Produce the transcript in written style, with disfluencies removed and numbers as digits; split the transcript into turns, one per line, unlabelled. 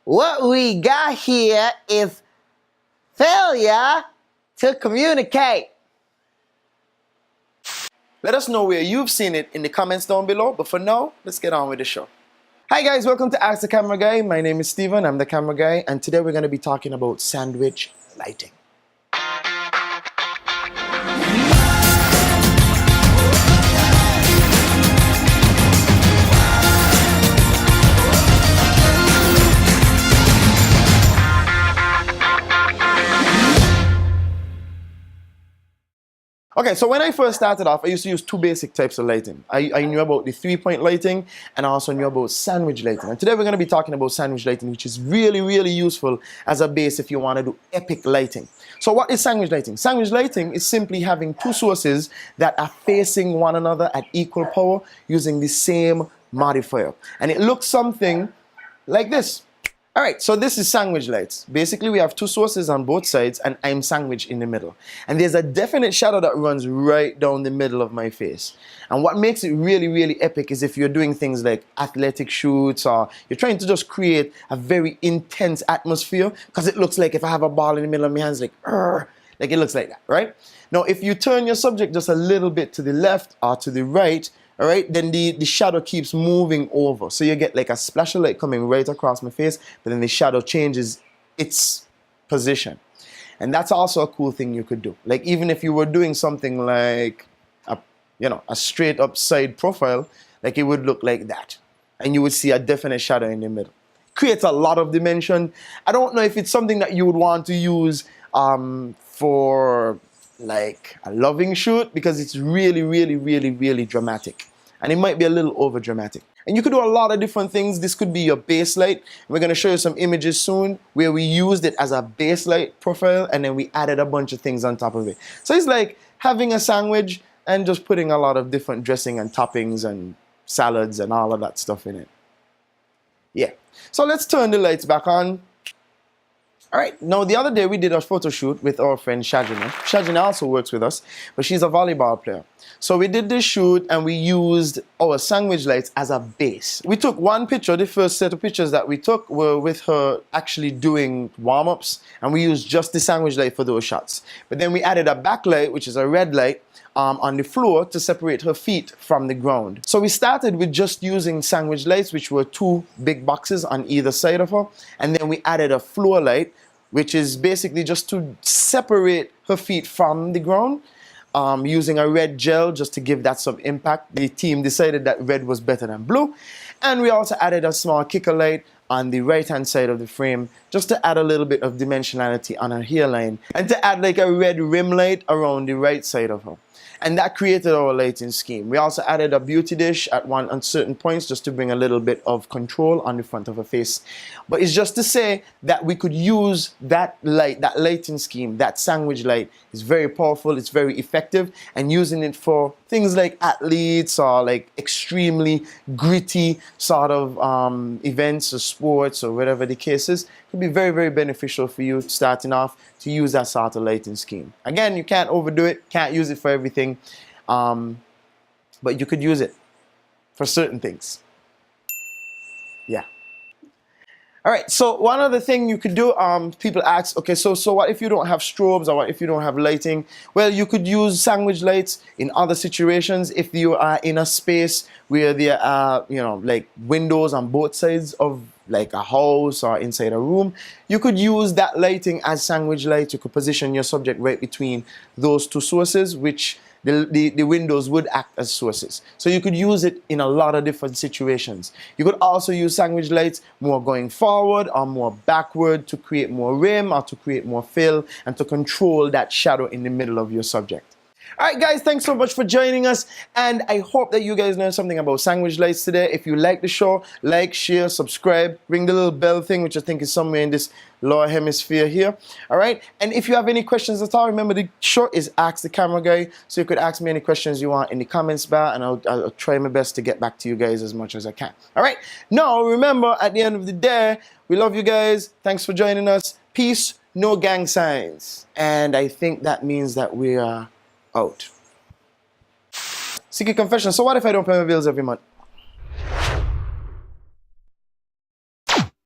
What we got here is failure to communicate. Let us know where you've seen it in the comments down below, but for now, let's get on with the show. Hi guys, welcome to Ask the Camera Guy. My name is Steven, I'm the camera guy, and today we're going to be talking about sandwich lighting. Okay, so when I first started off, I used to use two basic types of lighting. I knew about the 3-point lighting, and I also knew about sandwich lighting. And today we're going to be talking about sandwich lighting, which is really, really useful as a base if you want to do epic lighting. So what is sandwich lighting? Sandwich lighting is simply having two sources that are facing one another at equal power using the same modifier. And it looks something like this. Alright, so this is sandwich lights. Basically, we have two sources on both sides and I'm sandwiched in the middle. And there's a definite shadow that runs right down the middle of my face. And what makes it really, really epic is if you're doing things like athletic shoots or you're trying to just create a very intense atmosphere, because it looks like if I have a ball in the middle of my hands, like it looks like that, right? Now, if you turn your subject just a little bit to the left or to the right, all right, then the shadow keeps moving over. So you get like a splash of light coming right across my face, but then the shadow changes its position. And that's also a cool thing you could do. Like even if you were doing something like a straight up side profile, like it would look like that. And you would see a definite shadow in the middle. Creates a lot of dimension. I don't know if it's something that you would want to use for like a loving shoot, because it's really, really, really, really dramatic. And it might be a little over dramatic. And you could do a lot of different things. This could be your base light. We're going to show you some images soon where we used it as a base light profile and then we added a bunch of things on top of it. So it's like having a sandwich and just putting a lot of different dressing and toppings and salads and all of that stuff in it. Yeah. So let's turn the lights back on. Alright, now the other day we did a photo shoot with our friend Shajina. Shajina also works with us, but she's a volleyball player. So we did this shoot and we used our sandwich lights as a base. We took one picture, the first set of pictures that we took were with her actually doing warm-ups, and we used just the sandwich light for those shots. But then we added a backlight, which is a red light, on the floor to separate her feet from the ground. So we started with just using sandwich lights, which were two big boxes on either side of her, and then we added a floor light, which is basically just to separate her feet from the ground, using a red gel just to give that some impact. The team decided that red was better than blue, and we also added a small kicker light on the right hand side of the frame just to add a little bit of dimensionality on her hairline and to add like a red rim light around the right side of her. And that created our lighting scheme. We also added a beauty dish on certain points just to bring a little bit of control on the front of her face. But it's just to say that we could use that light, that lighting scheme, that sandwich light is very powerful, it's very effective, and using it for things like athletes or like extremely gritty sort of events or sports or whatever the case is, could be very, very beneficial for you starting off to use that sort of lighting scheme. Again, you can't overdo it, can't use it for everything, but you could use it for certain things. Yeah. All right, so one other thing you could do, people ask, okay, so what if you don't have strobes or what if you don't have lighting? Well, you could use sandwich lights in other situations. If you are in a space where there are, like windows on both sides of like a house or inside a room, you could use that lighting as sandwich light. You could position your subject right between those two sources, which the windows would act as sources. So you could use it in a lot of different situations. You could also use sandwich lights more going forward or more backward to create more rim or to create more fill and to control that shadow in the middle of your subject. Alright guys, thanks so much for joining us, and I hope that you guys learned something about sandwich lights today. If you like the show, like, share, subscribe, ring the little bell thing, which I think is somewhere in this lower hemisphere here. Alright, and if you have any questions at all, remember the show is Ask the Camera Guy, so you could ask me any questions you want in the comments bar, and I'll try my best to get back to you guys as much as I can. Alright, now remember, at the end of the day, we love you guys. Thanks for joining us. Peace, no gang signs. And I think that means that we are out. Secret confession. So what if I don't pay my bills every month?